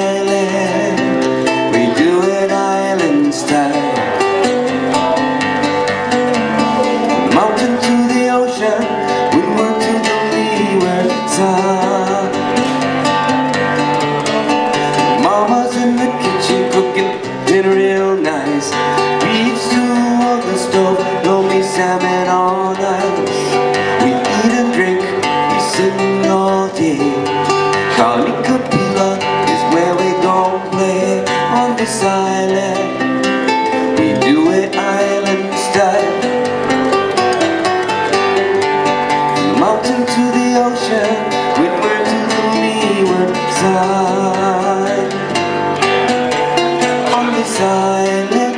island. We do it island style. From the mountain to the ocean, windward to the leeward side. Mama's in the kitchen cooking dinner real nice. Beef stew on the stove, loamy salmon on ice. We eat and drink, we sing all day. Kalikapila is where we gon' play on this island. We do it island style. From the mountain to the ocean, windward to the leeward side. On this island,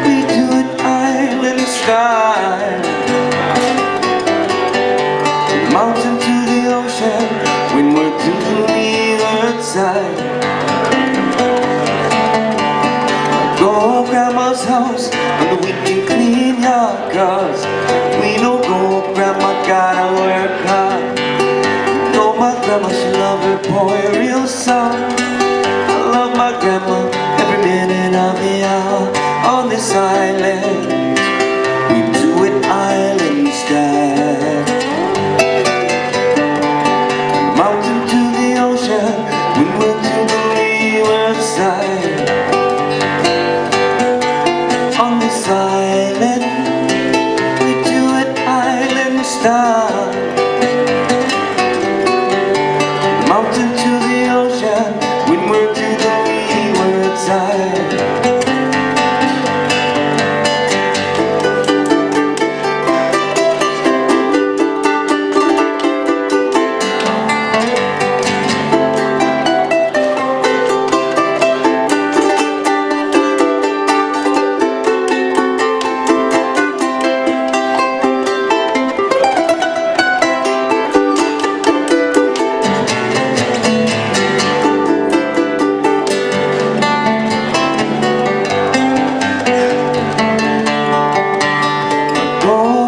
we do it island style. From the mountain to the ocean, windward to the leeward side. Go grandma's house on the weekend, clean your cars. We don't go, grandma gotta work hard. Know my grandma, she love her boy real sound. I love my grandma every minute of the hour. On this island, we do it island style. Mountain to the ocean, windward to the leeward side. On this island, we do it island style. Mountain to the ocean, windward to the leeward side.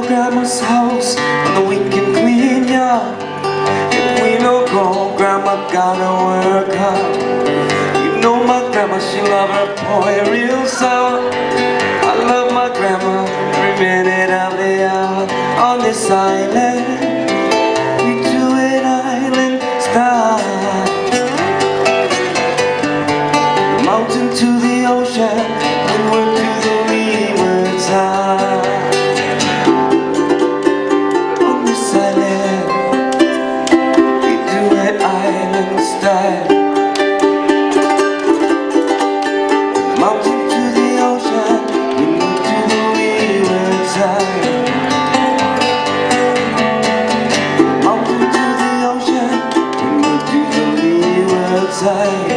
Grandma's house on the weekend, clean yard. If we don't go, grandma gotta work hard. You know my grandma, she love her boy real sour. I love my grandma every minute of the hour. On this island, we do it island style. The mountain to the ocean, windward to the leeward side. Mountain to the ocean, windward to the leeward side. Mountain to the ocean, windward to the leeward side.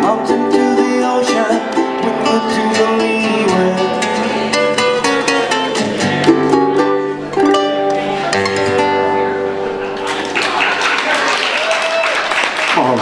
Mountain to the ocean, windward to the leeward. Oh,